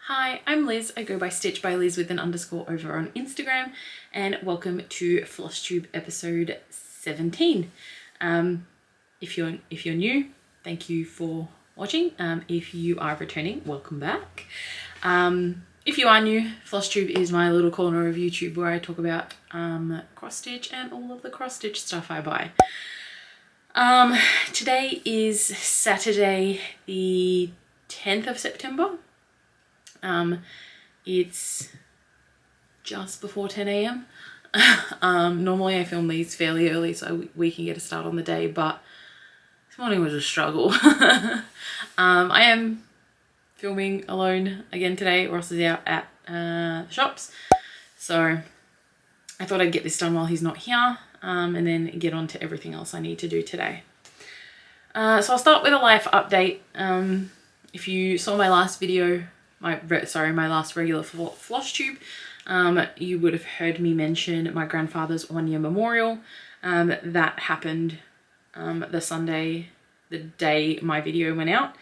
Hi, I'm Liz. I go by Stitch by Liz with an underscore over on Instagram, and welcome to Flosstube episode 17. If you're new, thank you for watching. If you are returning, welcome back. If you are new, Flosstube is my little corner of YouTube where I talk about cross stitch and all of the cross stitch stuff I buy. Today is Saturday the 10th of September. It's just before 10 a.m. Normally I film these fairly early so we can get a start on the day, but this morning was a struggle. I am filming alone again today. Ross is out at the shops, so I thought I'd get this done while he's not here, and then get on to everything else I need to do today. So I'll start with a life update. If you saw my last video, my last regular Flosstube, you would have heard me mention my grandfather's 1-year memorial. That happened the Sunday, the day my video went out.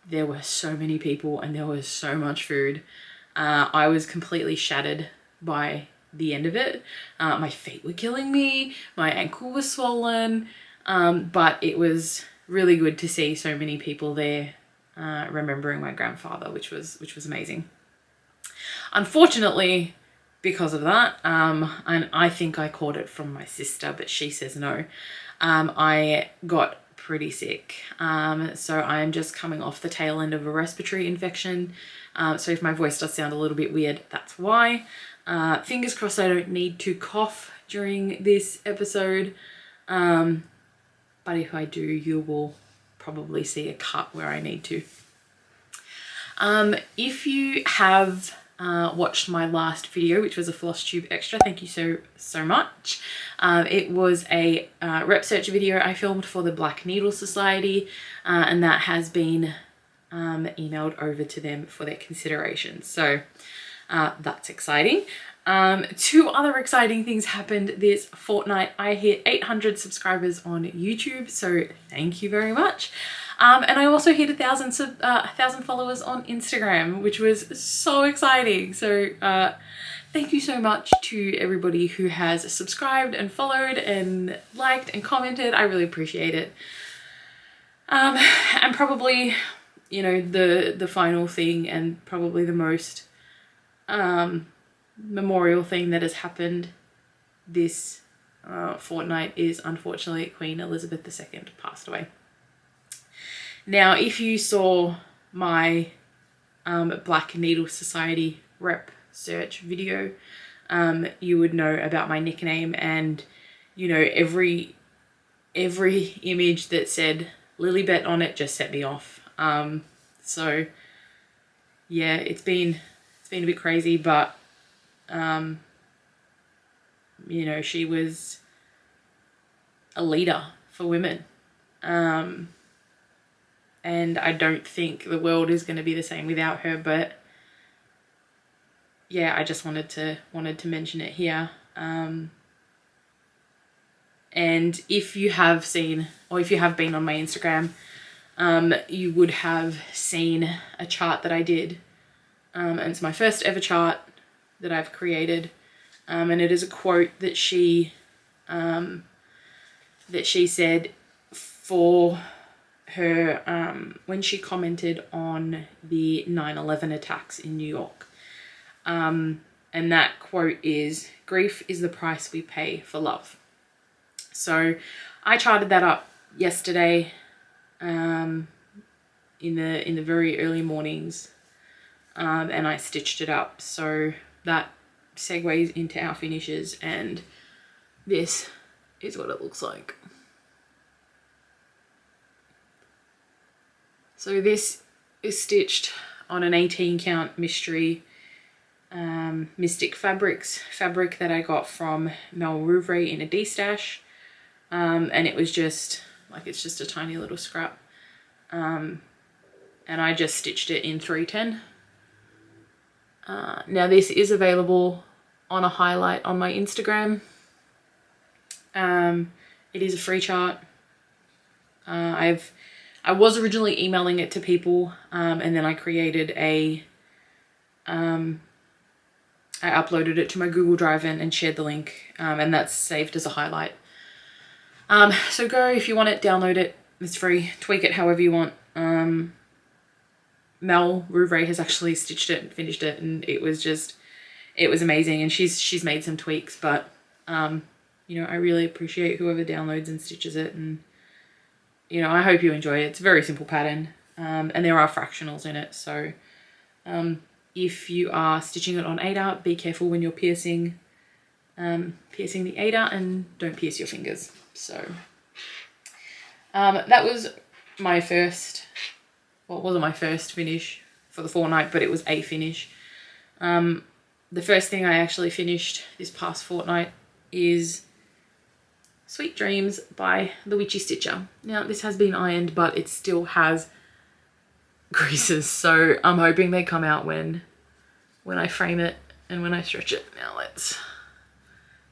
There were so many people and there was so much food. I was completely shattered by the end of it. My feet were killing me, my ankle was swollen, but it was really good to see so many people there remembering my grandfather, which was amazing. Unfortunately, because of that, and I think I caught it from my sister, but she says no, I got pretty sick. So I'm just coming off the tail end of a respiratory infection. So if my voice does sound a little bit weird, that's why. Fingers crossed I don't need to cough during this episode. But if I do, you will probably see a cut where I need to. If you have watched my last video, which was a Flosstube extra, thank you so much. It was a rep search video I filmed for the Black Needle Society, and that has been emailed over to them for their consideration. So that's exciting. Two other exciting things happened this fortnight. I hit 800 subscribers on YouTube, so thank you very much. And I also hit 1,000 followers on Instagram, which was so exciting. So thank you so much to everybody who has subscribed and followed and liked and commented. I really appreciate it. And probably, you know, the final thing, and probably the most memorial thing that has happened this fortnight is, unfortunately, Queen Elizabeth II passed away. Now, if you saw my Black Needle Society rep search video, you would know about my nickname, and you know, every image that said Lilybet on it just set me off. So yeah, it's been a bit crazy, but you know, she was a leader for women. And I don't think the world is going to be the same without her, but yeah, I just wanted to mention it here. And if you have seen, or if you have been on my Instagram, you would have seen a chart that I did. And it's my first ever chart that I've created. And it is a quote that she said for her when she commented on the 9/11 attacks in New York. And that quote is, "Grief is the price we pay for love." So I charted that up yesterday in the very early mornings, and I stitched it up. So that segues into our finishes, and this is what it looks like. So this is stitched on an 18 count mystery Mystic Fabrics fabric that I got from Mel Rouvray in a D-stash, and it was just like, it's just a tiny little scrap, and I just stitched it in 310. Now this is available on a highlight on my Instagram. It is a free chart. I've I was originally emailing it to people, and then I created I uploaded it to my Google Drive and shared the link, and that's saved as a highlight. So go, if you want it, download it. It's free. Tweak it however you want. Mel Rouvray has actually stitched it and finished it, and it was amazing. And she's made some tweaks, but you know, I really appreciate whoever downloads and stitches it, and you know, I hope you enjoy it. It's a very simple pattern, and there are fractionals in it, so if you are stitching it on 8-hour, be careful when you're piercing the 8-hour, and don't pierce your fingers. So that was my first, well, it wasn't my first finish for the fortnight, but it was a finish. The first thing I actually finished this past fortnight is Sweet Dreams by the Witchy Stitcher. Now this has been ironed, but it still has creases, so I'm hoping they come out when I frame it and when I stretch it. Now let's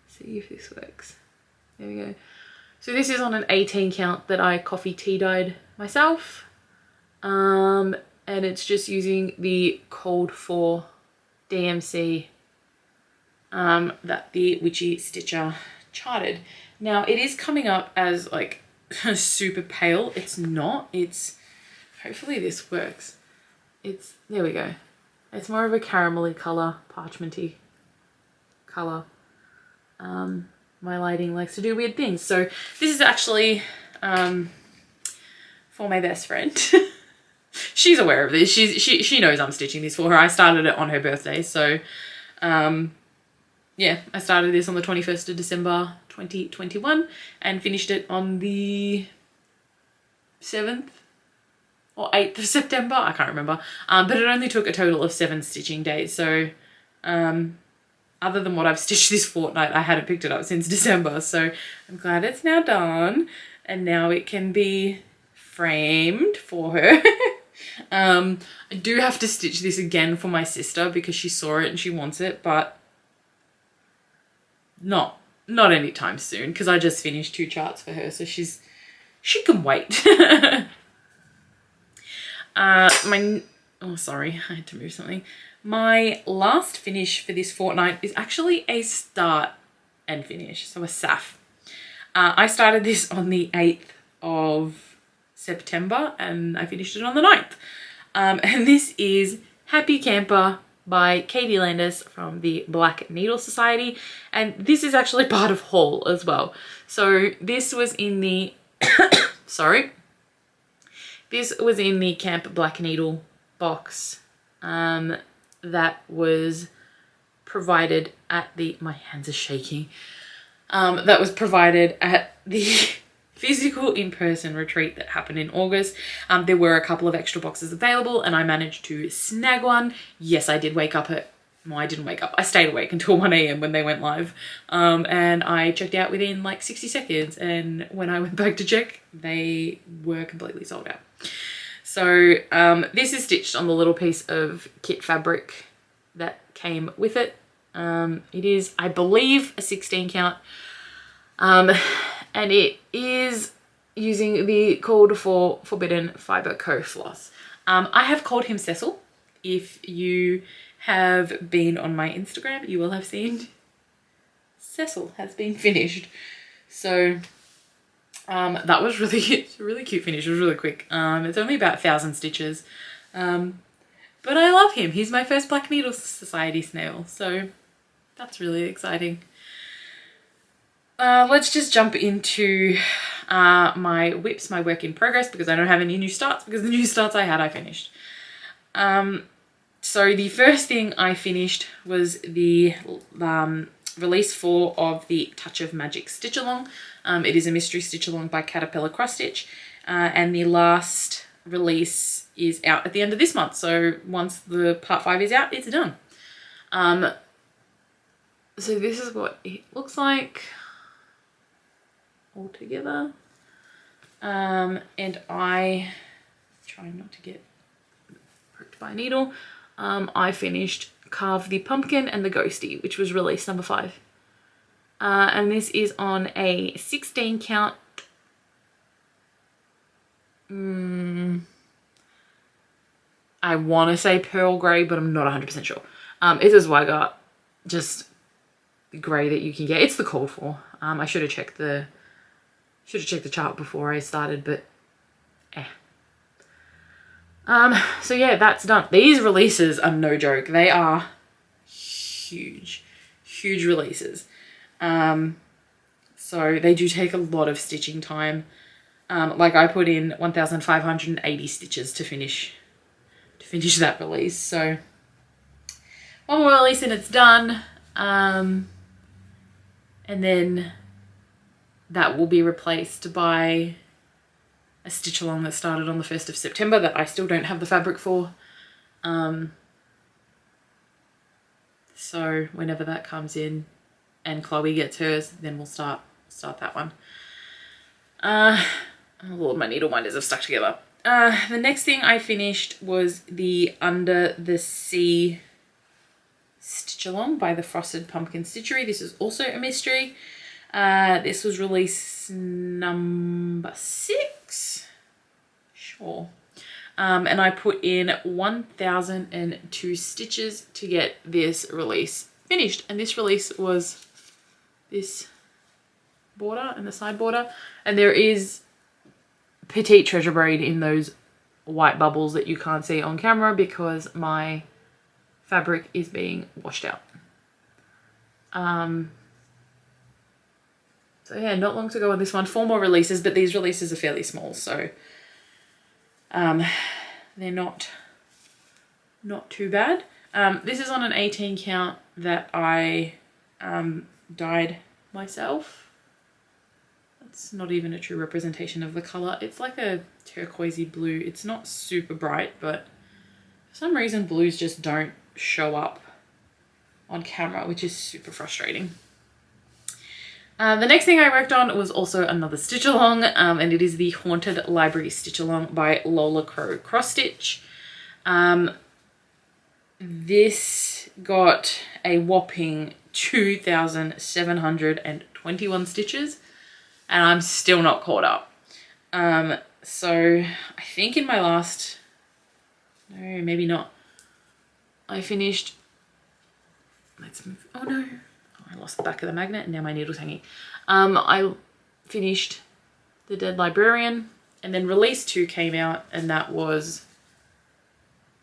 see if this works. There we go. So this is on an 18 count that I coffee tea dyed myself, and it's just using the Cold 4 DMC that the Witchy Stitcher charted. Now it is coming up as like super pale. It's not. It's, hopefully this works. It's, there we go. It's more of a caramelly colour, parchmenty colour. My lighting likes to do weird things. So this is actually for my best friend. She's aware of this. She knows I'm stitching this for her. I started it on her birthday. So yeah, I started this on the 21st of December 2021 and finished it on the 7th or 8th of September, I can't remember, but it only took a total of 7 stitching days. So other than what I've stitched this fortnight, I hadn't picked it up since December, so I'm glad it's now done and now it can be framed for her. I do have to stitch this again for my sister because she saw it and she wants it, but not anytime soon because I just finished 2 charts for her, so she can wait. Oh sorry, I had to move something. My last finish for this fortnight is actually a start and finish, so a SAF. I started this on the 8th of September and I finished it on the 9th. And this is Happy Camper by Katie Landis from the Black Needle Society, and this is actually part of haul as well. So this was in the sorry, this was in the Camp Black Needle box that was provided at the, my hands are shaking, that was provided at the physical in-person retreat that happened in August. There were a couple of extra boxes available and I managed to snag one. Yes, I did wake up at, well, I didn't wake up. I stayed awake until 1 AM when they went live. And I checked out within like 60 seconds. And when I went back to check, they were completely sold out. So this is stitched on the little piece of kit fabric that came with it. It is, I believe, a 16 count. And it is using the Cold for Forbidden Fibre Co floss. I have called him Cecil. If you have been on my Instagram, you will have seen Cecil has been finished. So that was really, it's a really cute finish. It was really quick. It's only about 1,000 stitches. But I love him. He's my first Black Needle Society snail. So that's really exciting. Let's just jump into my whips, my work in progress, because I don't have any new starts, because the new starts I had, I finished. So the first thing I finished was the release 4 of the Touch of Magic Stitch Along. It is a mystery stitch along by Caterpillar Cross Stitch, and the last release is out at the end of this month. So once the part 5 is out, it's done. So this is what it looks like all together. And I, trying not to get pricked by a needle, I finished Carve the Pumpkin and the Ghosty, which was release number 5. And this is on a 16 count, I want to say pearl grey, but I'm not 100% sure. It's a Swagger, just grey that you can get. It's the call for. I should have checked the chart before I started, but so yeah, that's done. These releases are no joke. They are huge releases. So they do take a lot of stitching time. Like I put in 1,580 stitches to finish that release. So one more release and it's done. And then that will be replaced by a stitch along that started on the 1st of September that I still don't have the fabric for. So whenever that comes in and Chloe gets hers, then we'll start that one. Oh Lord, my needle minders have stuck together. The next thing I finished was the Under the Sea stitch along by the Frosted Pumpkin Stitchery. This is also a mystery. This was release number 6. Sure. And I put in 1,002 stitches to get this release finished. And this release was this border and the side border. And there is petite treasure braid in those white bubbles that you can't see on camera because my fabric is being washed out. So yeah, not long to go on this one. 4 more releases, but these releases are fairly small, so they're not too bad. This is on an 18 count that I dyed myself. It's not even a true representation of the color. It's like a turquoisey blue. It's not super bright, but for some reason blues just don't show up on camera, which is super frustrating. The next thing I worked on was also another stitch along, and it is the Haunted Library stitch along by Lola Crow Cross Stitch. This got a whopping 2,721 stitches, and I'm still not caught up. So I think in my last, no, maybe not. I finished, let's move, oh no. I lost the back of the magnet and now my needle's hanging. I finished The Dead Librarian, and then release 2 came out, and that was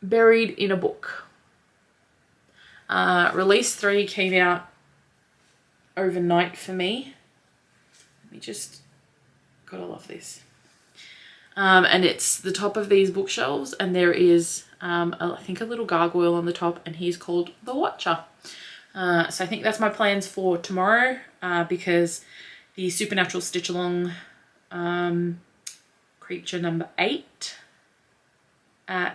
Buried in a Book. Release 3 came out overnight for me. Let me just, gotta love this. And it's the top of these bookshelves, and there is I think a little gargoyle on the top, and he's called the Watcher. So I think that's my plans for tomorrow, because the Supernatural Stitch Along creature number 8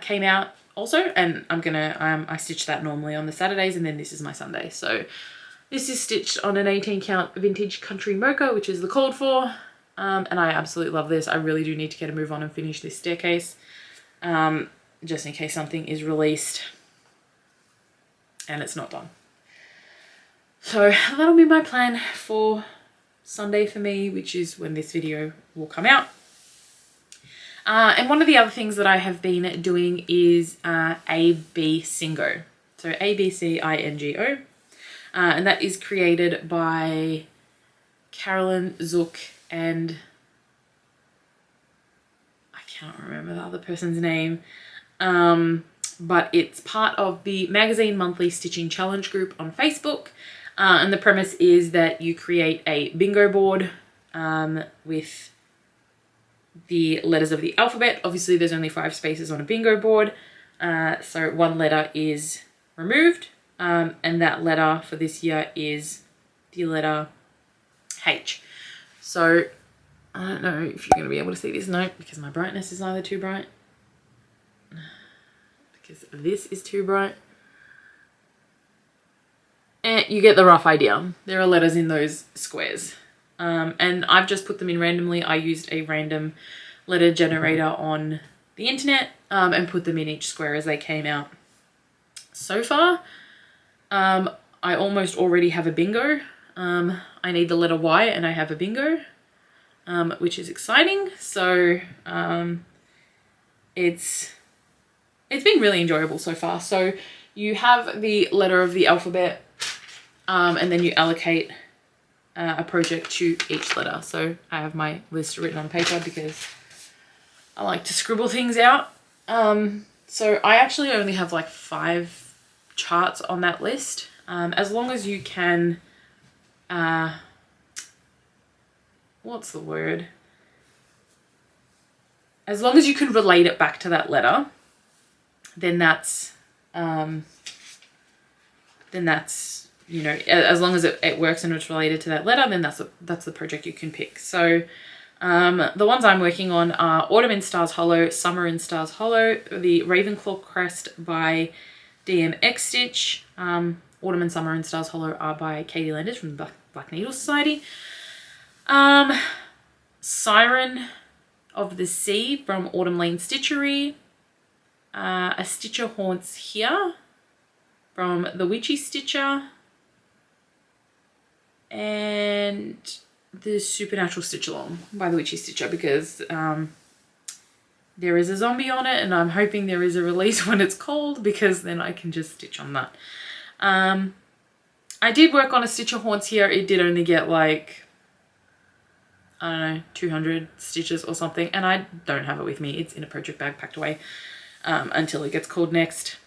came out also, and I'm gonna I stitch that normally on the Saturdays, and then this is my Sunday. So this is stitched on an 18 count vintage country mocha, which is the called for, and I absolutely love this. I really do need to get a move on and finish this staircase, just in case something is released and it's not done. So that'll be my plan for Sunday for me, which is when this video will come out. And one of the other things that I have been doing is AB Singo. So ABCINGO. And that is created by Carolyn Zook and I can't remember the other person's name. But it's part of the Magazine Monthly Stitching Challenge group on Facebook. And the premise is that you create a bingo board with the letters of the alphabet. Obviously, there's only 5 spaces on a bingo board, so 1 letter is removed, and that letter for this year is the letter H. So I don't know if you're going to be able to see this note because my brightness is either too bright, because this is too bright. You get the rough idea. There are letters in those squares. And I've just put them in randomly. I used a random letter generator on the internet and put them in each square as they came out. So far, I almost already have a bingo. I need the letter Y and I have a bingo, which is exciting. So it's it's been really enjoyable so far. So you have the letter of the alphabet, and then you allocate a project to each letter. So I have my list written on paper because I like to scribble things out. So I actually only have like 5 charts on that list. As long as you can, what's the word? As long as you can relate it back to that letter, then that's, you know, as long as it works and it's related to that letter, then that's the project you can pick. So the ones I'm working on are Autumn in Stars Hollow, Summer in Stars Hollow, the Ravenclaw Crest by DMX Stitch. Autumn and Summer in Stars Hollow are by Katie Landers from the Black Needle Society. Siren of the Sea from Autumn Lane Stitchery. A Stitcher Haunts Here from The Witchy Stitcher. And the Supernatural Stitch Along by The Witchy Stitcher, because there is a zombie on it and I'm hoping there is a release when it's cold, because then I can just stitch on that. I did work on a Stitcher Haunts Here. It did only get like, I don't know, 200 stitches or something, and I don't have it with me. It's in a project bag packed away until it gets called next.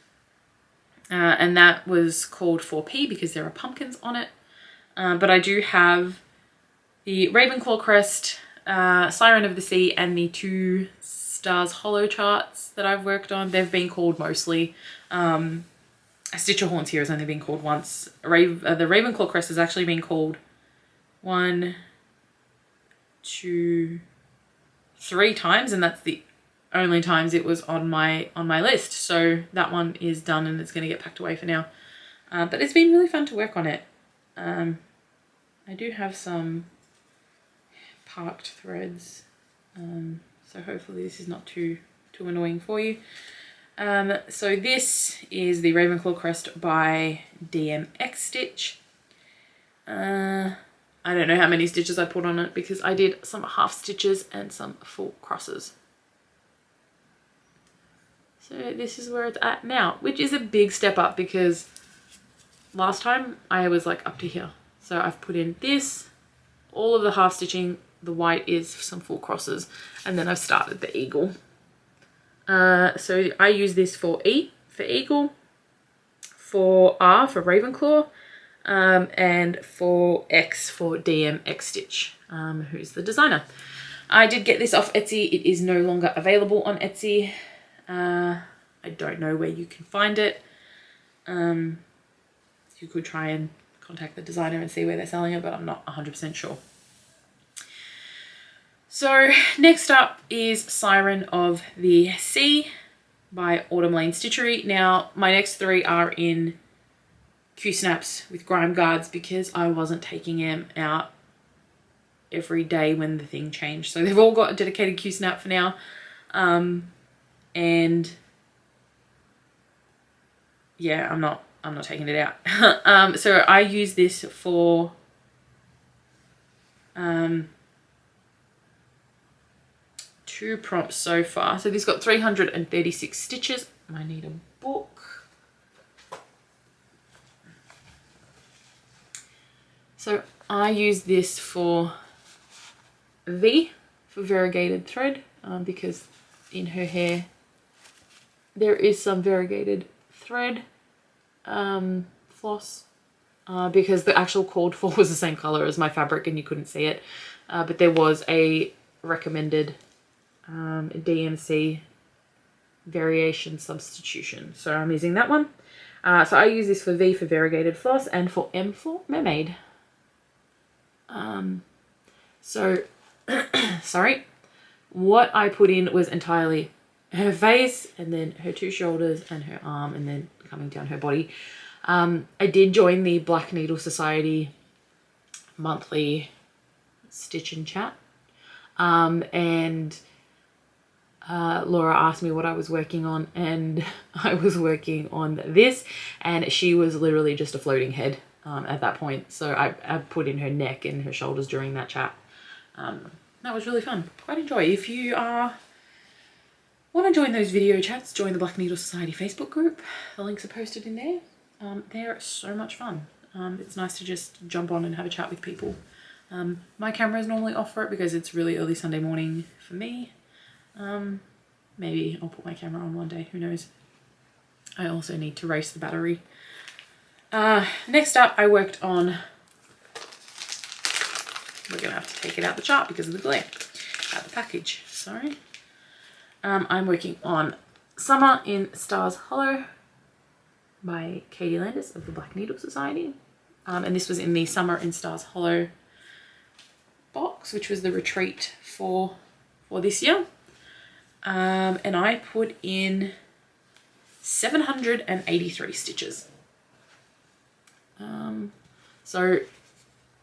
And that was called 4P because there are pumpkins on it. But I do have the Ravenclaw Crest, Siren of the Sea, and the 2 Stars Hollow charts that I've worked on. They've been called mostly. Stitcher Haunts Here has only been called once. The Ravenclaw Crest has actually been called 1, 2, 3 times, and that's the only times it was on my list. So that one is done and it's going to get packed away for now. But it's been really fun to work on it. I do have some parked threads, so hopefully this is not too annoying for you. So this is the Ravenclaw Crest by DMX Stitch. I don't know how many stitches I put on it because I did some half stitches and some full crosses. So this is where it's at now, which is a big step up because last time I was like up to here. So I've put in this, all of the half stitching, the white is some full crosses, and then I've started the eagle. So I use this for E for eagle, for R for Ravenclaw, and for X for DMX Stitch, who's the designer. I did get this off Etsy. It is no longer available on Etsy. I don't know where you can find it. You could try and contact the designer and see where they're selling it, but I'm not 100% sure. So next up is Siren of the Sea by Autumn Lane Stitchery. Now my next 3 are in Q-snaps with grime guards because I wasn't taking them out every day when the thing changed. So they've all got a dedicated Q-snap for now. And yeah, I'm not taking it out. So I use this for two prompts so far. So this got 336 stitches. I need a book. So I use this for V, for variegated thread, because in her hair there is some variegated thread floss, because the actual called for was the same color as my fabric and you couldn't see it, but there was a recommended DMC variation substitution, so I'm using that one. So I use this for V for variegated floss and for M for mermaid. So sorry, what I put in was entirely her face and then her 2 shoulders and her arm and then coming down her body. I did join the Black Needle Society monthly stitch and chat, and Laura asked me what I was working on, and I was working on this, and she was literally just a floating head at that point. So I put in her neck and her shoulders during that chat. That was really fun. Quite enjoy. If you want want to join those video chats, join the Black Needle Society Facebook group. The links are posted in there. They're so much fun. It's nice to just jump on and have a chat with people. My camera is normally off for it because it's really early Sunday morning for me. Maybe I'll put my camera on one day, who knows. I also need to race the battery. Next up, I worked on, we're gonna have to take it out the chart because of the glare, out the package, sorry. I'm working on Summer in Stars Hollow by Katie Landis of the Black Needle Society. And this was in the Summer in Stars Hollow box, which was the retreat for this year. And I put in 783 stitches. So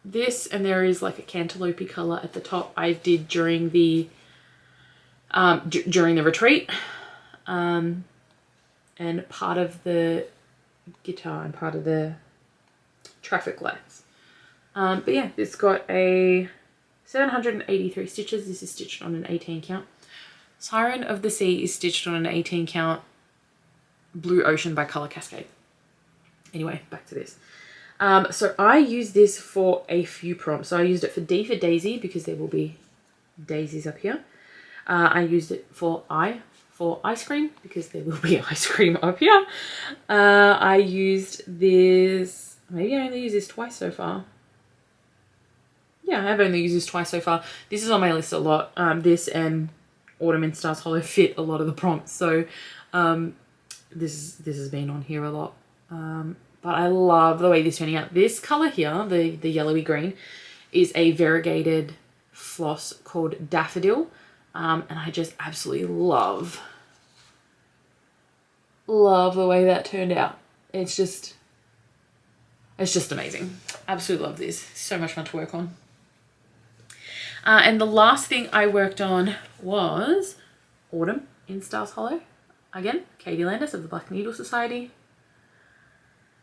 this, and there is like a cantaloupe color at the top, I did during the retreat, and part of the guitar and part of the traffic lights. But yeah, it's got a 783 stitches. This is stitched on an 18 count. Siren of the Sea is stitched on an 18 count Blue Ocean by Color Cascade. Anyway, back to this. So I used this for a few prompts. So I used it for D for Daisy because there will be daisies up here. I used it for I for ice cream because there will be ice cream up here. I used this, maybe I only used this twice so far. Yeah, I have only used this twice so far. This is on my list a lot. This and Autumn in Stars Hollow fit a lot of the prompts. So this has been on here a lot. But I love the way this is turning out. This color here, the yellowy green, is a variegated floss called Daffodil. And I just absolutely love the way that turned out. It's just amazing. Absolutely love this. So much fun to work on. And the last thing I worked on was Autumn in Stars Hollow. Again, Katie Landis of the Black Needle Society.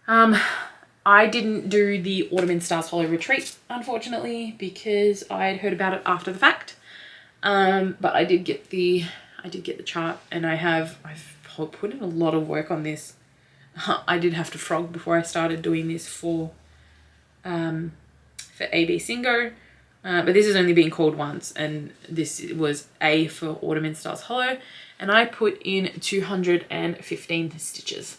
I didn't do the Autumn in Stars Hollow retreat, unfortunately, because I'd heard about it after the fact. But I did get the chart, and I've put in a lot of work on this. I did have to frog before I started doing this for AB Singo, but this has only been called once, and this was A for Autumn in Stars Hollow, and I put in 215 stitches.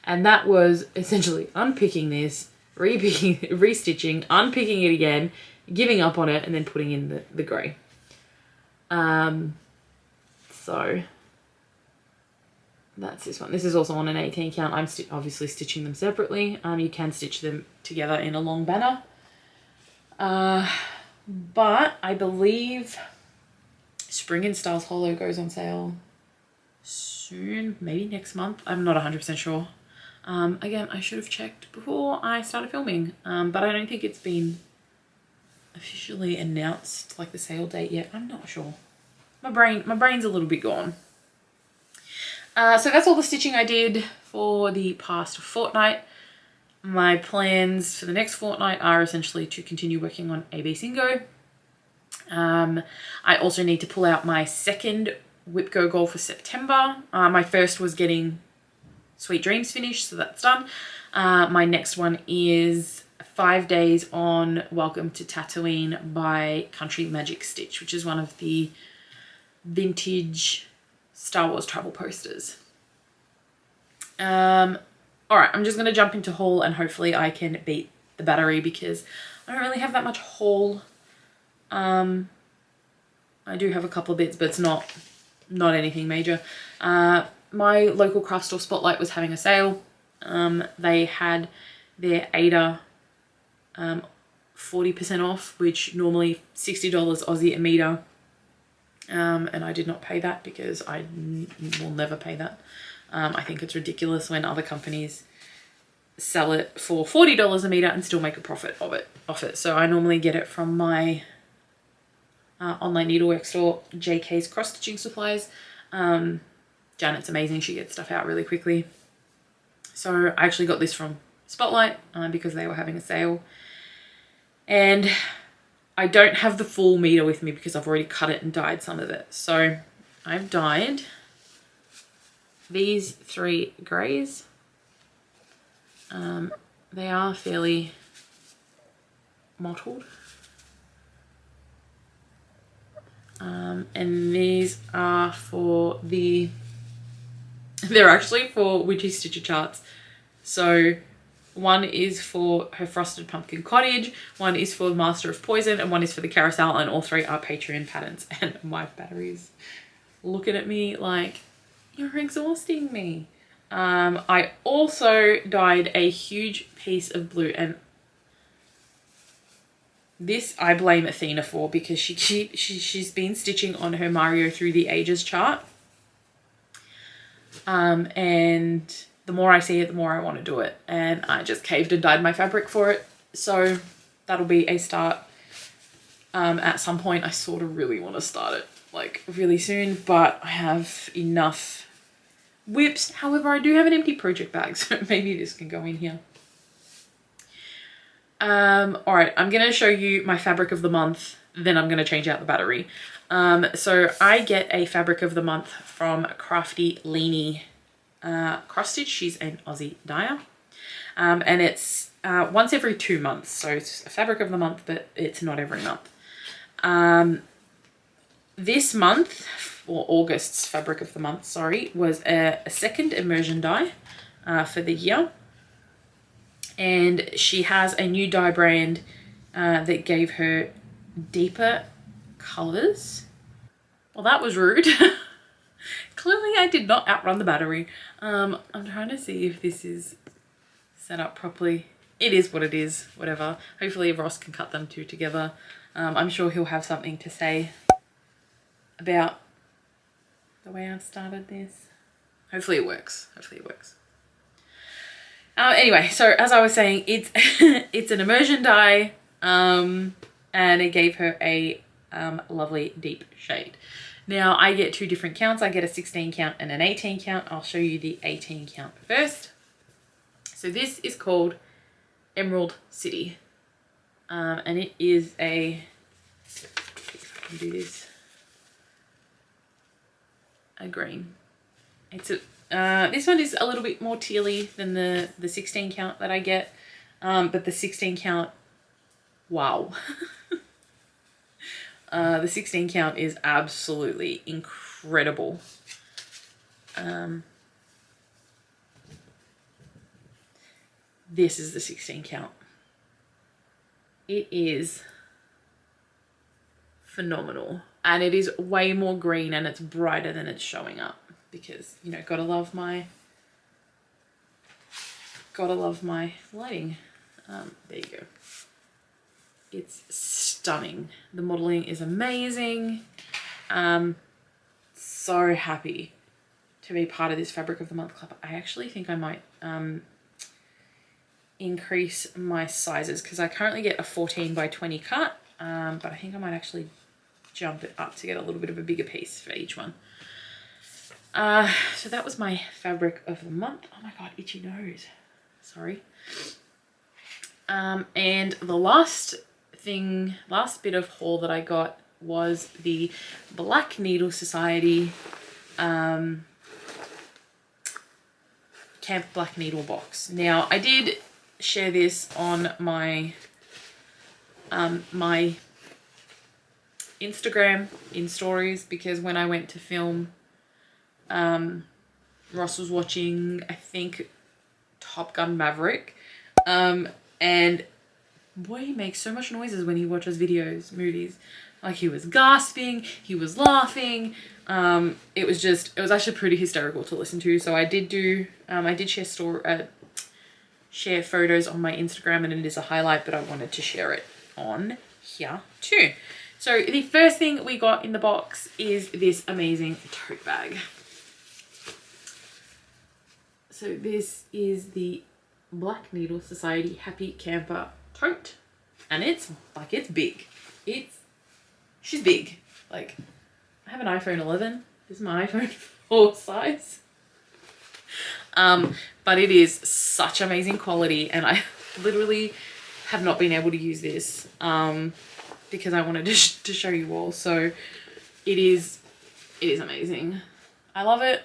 And that was essentially unpicking this, restitching, unpicking it again, giving up on it, and then putting in the grey. So that's this one. This is also on an 18 count. I'm obviously stitching them separately. You can stitch them together in a long banner. But I believe Spring in Stars Hollow goes on sale soon, maybe next month. I'm not 100% sure. Again, I should have checked before I started filming, but I don't think it's been officially announced, like the sale date yet. I'm not sure. My brain's a little bit gone. So that's all the stitching I did for the past fortnight. My plans for the next fortnight are essentially to continue working on AB Singo. I also need to pull out my second Whip Go goal for September. My first was getting Sweet Dreams finished, so that's done. My next one is 5 days on Welcome to Tatooine by Country Magic Stitch, which is one of the vintage Star Wars travel posters. All right, I'm just going to jump into haul, and hopefully I can beat the battery because I don't really have that much haul. I do have a couple of bits, but it's not anything major. My local craft store Spotlight was having a sale. They had their Ada 40% off, which normally $60 Aussie a meter. And I did not pay that because I will never pay that. I think it's ridiculous when other companies sell it for $40 a meter and still make a profit off it. So I normally get it from my online needlework store, JK's Cross Stitching Supplies. Janet's amazing. She gets stuff out really quickly. So I actually got this from Spotlight because they were having a sale. And I don't have the full meter with me because I've already cut it and dyed some of it. So I've dyed these 3 greys. They are fairly mottled. And these are for they're actually for Witchy Stitcher charts. So one is for her Frosted Pumpkin Cottage, one is for Master of Poison, and one is for the Carousel, and all 3 are Patreon patterns. And my battery's looking at me like, you're exhausting me. I also dyed a huge piece of blue, and this I blame Athena for, because she's been stitching on her Mario Through the Ages chart. And the more I see it, the more I want to do it. And I just caved and dyed my fabric for it. So that'll be a start. At some point, I sort of really want to start it like really soon, but I have enough whips. However, I do have an empty project bag, so maybe this can go in here. All right, I'm going to show you my fabric of the month, then I'm going to change out the battery. So I get a fabric of the month from Crafty Leanny Cross Stitch. She's an Aussie dyer. And it's once every 2 months. So it's a fabric of the month, but it's not every month. This month, or August's fabric of the month, sorry, was a second immersion dye for the year. And she has a new dye brand that gave her deeper colours. Well, that was rude. Clearly I did not outrun the battery. I'm trying to see if this is set up properly. It is what it is, whatever. Hopefully Ross can cut them 2 together. I'm sure he'll have something to say about the way I've started this. Hopefully it works. Hopefully it works. Anyway, so as I was saying, it's it's an immersion dye, and it gave her a lovely deep shade. Now I get 2 different counts. I get a 16 count and an 18 count. I'll show you the 18 count first. So this is called Emerald City, and it is a, if I can do this, a green. It's a this one is a little bit more tealy than the 16 count that I get, but the 16 count, wow. The 16 count is absolutely incredible. This is the 16 count. It is phenomenal, and it is way more green, and it's brighter than it's showing up, because, you know, gotta love my lighting. There you go. It's stunning. The modeling is amazing. So happy to be part of this Fabric of the Month club. I actually think I might increase my sizes, because I currently get a 14 by 20 cut, but I think I might actually jump it up to get a little bit of a bigger piece for each one. So that was my Fabric of the Month. Oh my god, itchy nose. Sorry. And the last bit of haul that I got was the Black Needle Society Camp Black Needle box. Now I did share this on my my Instagram in stories, because when I went to film, Ross was watching, I think, Top Gun Maverick, and boy, he makes so much noises when he watches movies. Like, he was gasping, he was laughing. It was actually pretty hysterical to listen to. So I did share photos on my Instagram, and it is a highlight, but I wanted to share it on here too. So the first thing we got in the box is this amazing tote bag. So this is the Black Needle Society Happy Camper tote, and it's big. She's big. Like, I have an iPhone 11. This is my iPhone 4 size. But it is such amazing quality, and I literally have not been able to use this because I wanted to show you all. So it is amazing. I love it.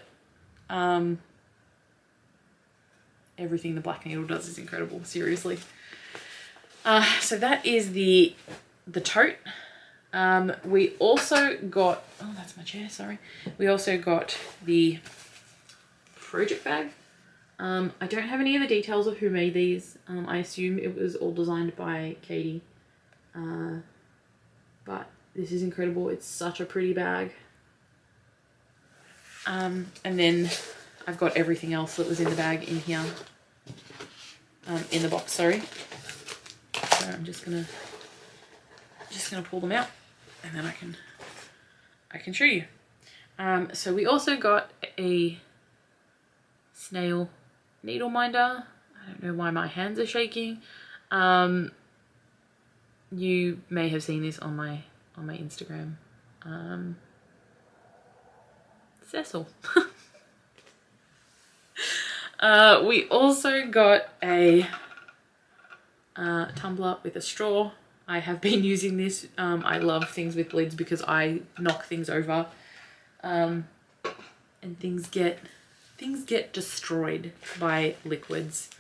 Everything the Black Needle does is incredible, seriously. So that is the tote. We also got, oh, that's my chair, sorry. We also got the project bag. I don't have any of the details of who made these. I assume it was all designed by Katie. But this is incredible. It's such a pretty bag. And then I've got everything else that was in the bag in here. In the box, sorry. So I'm just gonna pull them out, and then I can show you. So we also got a snail needle minder. I don't know why my hands are shaking. You may have seen this on my Instagram. Cecil. We also got a tumbler with a straw. I have been using this. I love things with lids because I knock things over, and things get destroyed by liquids,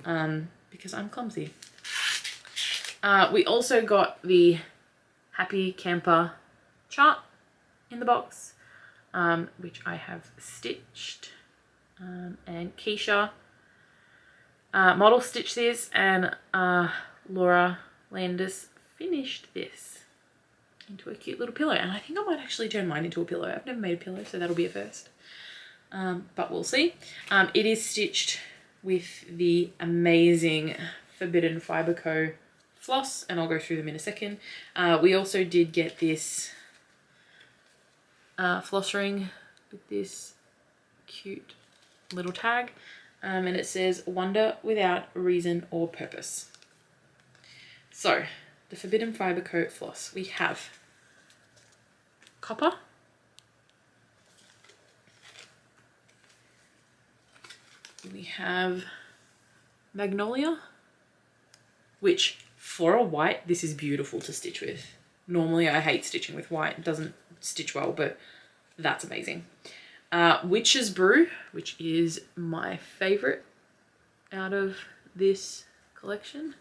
because I'm clumsy. We also got the Happy Camper chart in the box, which I have stitched, and Keisha model stitched this, and Laura Landis finished this into a cute little pillow, and I think I might actually turn mine into a pillow. I've never made a pillow, so that'll be a first, but we'll see. It is stitched with the amazing Forbidden Fibre Co. floss, and I'll go through them in a second. We also did get this floss ring with this cute little tag, and it says "Wonder without reason or purpose." So the Forbidden Fibre Co. floss, we have copper, we have magnolia, which for a white, this is beautiful to stitch with. Normally I hate stitching with white, it doesn't stitch well, but that's amazing. Witch's Brew, which is my favorite out of this collection.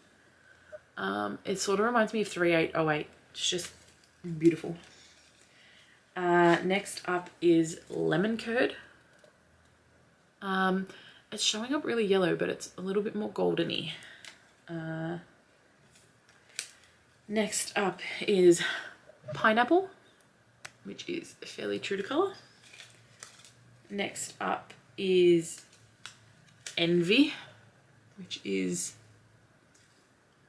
It sort of reminds me of 3808. It's just beautiful. Next up is Lemon Curd. It's showing up really yellow, but it's a little bit more goldeny. Next up is Pineapple, which is fairly true to colour. Next up is Envy, which is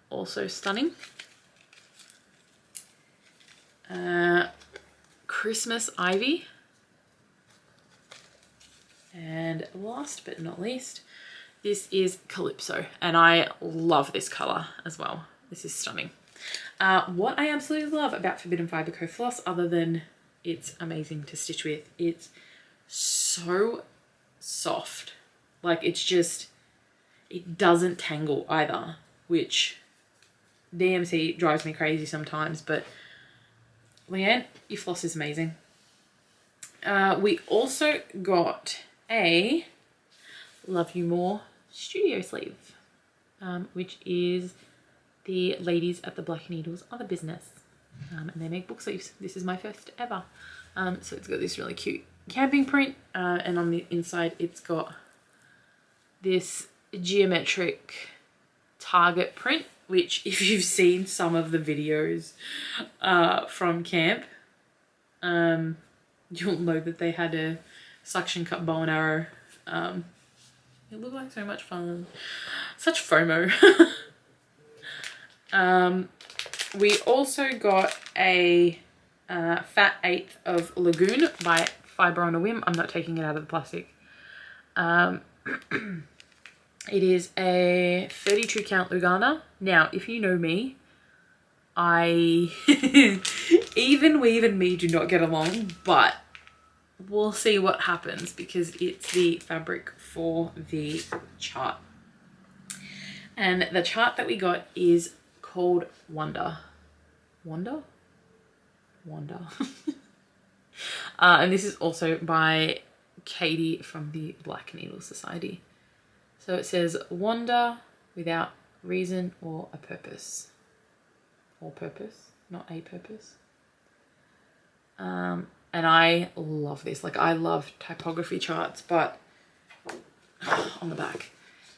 also stunning. Christmas Ivy. And last but not least, this is Calypso, and I love this colour as well. This is stunning. What I absolutely love about Forbidden Fibre Co. floss, other than it's amazing to stitch with, it's so soft. Like, it's just, it doesn't tangle either, which DMC drives me crazy sometimes, but Leann, your floss is amazing. We also got a Love You More studio sleeve, which is the ladies at the Black Needle's other business, and they make book sleeves. This is my first ever. So it's got this really cute camping print, and on the inside it's got this geometric target print, which if you've seen some of the videos from camp, you'll know that they had a suction cup bow and arrow. It looked like so much fun. Such FOMO. We also got a fat eighth of Lagoon by Fibre on a Whim. I'm not taking it out of the plastic. It is a 32 count Lugana. Now, if you know me, even Weave and me do not get along, but we'll see what happens because it's the fabric for the chart. And the chart that we got is called Wonder. Wonder? Wonder. And this is also by Katie from the Black Needle Society. So it says, wander without reason or a purpose. Or purpose, not a purpose. And I love this. Like, I love typography charts, but on the back,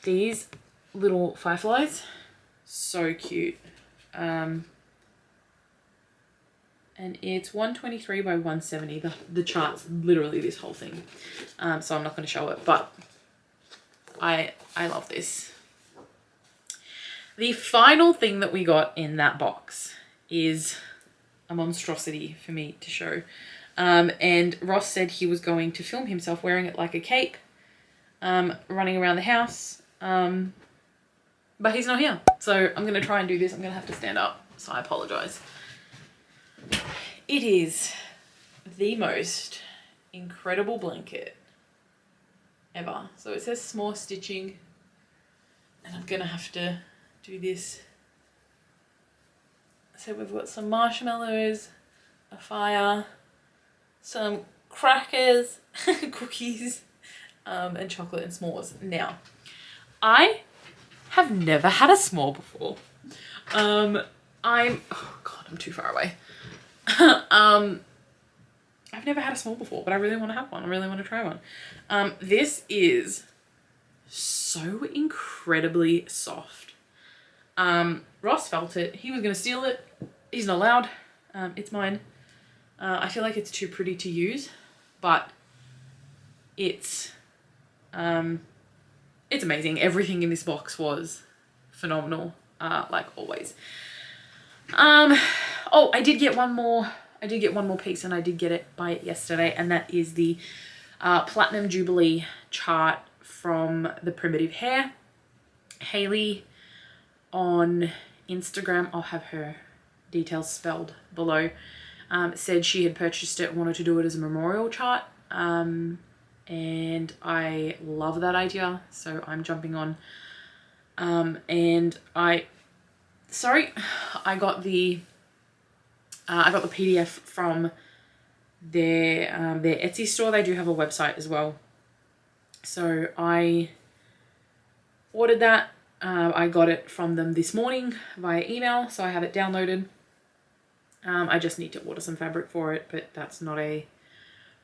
these little fireflies, so cute. And it's 123 by 170. The chart's literally this whole thing. So I'm not going to show it, but I love this. The final thing that we got in that box is a monstrosity for me to show. And Ross said he was going to film himself wearing it like a cape, running around the house. But he's not here. So I'm going to try and do this. I'm going to have to stand up. So I apologize. It is the most incredible blanket ever. So it says small stitching, and I'm going to have to do this. So we've got some marshmallows, a fire, some crackers, cookies, and chocolate and s'mores. Now, I have never had a s'more before. Oh God, I'm too far away. I've never had a s'more before, but I really want to have one. I really want to try one. This is so incredibly soft. Ross felt it. He was going to steal it. He's not allowed. It's mine. I feel like it's too pretty to use, but it's amazing. Everything in this box was phenomenal, like always. Oh, I did get one more piece, and I did get it by it yesterday, and that is the Platinum Jubilee chart from the Primitive Hair. Hayley on Instagram, I'll have her details spelled below, said she had purchased it and wanted to do it as a memorial chart, and I love that idea, so I'm jumping on. And I got the PDF from their Etsy store. They do have a website as well. So I ordered that. I got it from them this morning via email, so I have it downloaded. I just need to order some fabric for it, but that's not a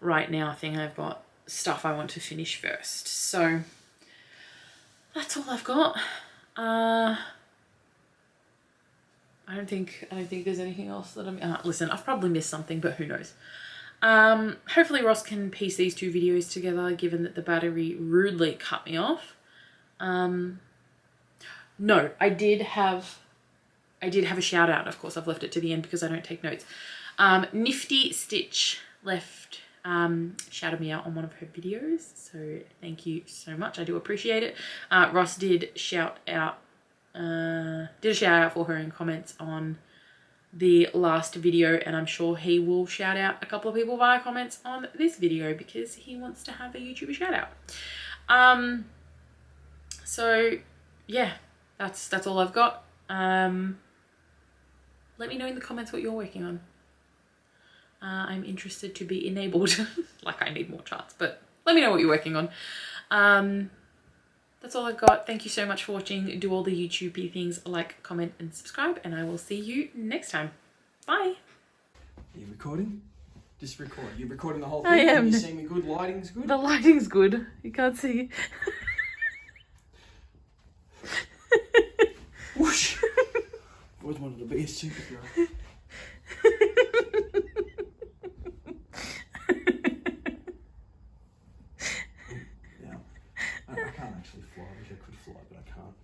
right now thing. I've got stuff I want to finish first. So that's all I've got. I don't think there's anything else that I'm... listen, I've probably missed something, but who knows. Hopefully Ross can piece these two videos together, given that the battery rudely cut me off. No, I did have a shout out. Of course, I've left it to the end because I don't take notes. Nifty Stitch left shouted me out on one of her videos, so thank you so much. I do appreciate it. Ross did a shout out for her in comments on the last video, and I'm sure he will shout out a couple of people via comments on this video because he wants to have a YouTuber shout out. So yeah, that's all I've got. Let me know in the comments what you're working on. I'm interested to be enabled. Like, I need more charts, but let me know what you're working on. That's all I've got. Thank you so much for watching. Do all the YouTube-y things, like, comment, and subscribe, and I will see you next time. Bye. Are you recording? Just record. You're recording the whole thing? I am. Can you see me good? Lighting's good? The lighting's good. You can't see. Whoosh! Always wanted to be a superhero. Yeah. I can't actually fly. I wish I could fly, but I can't.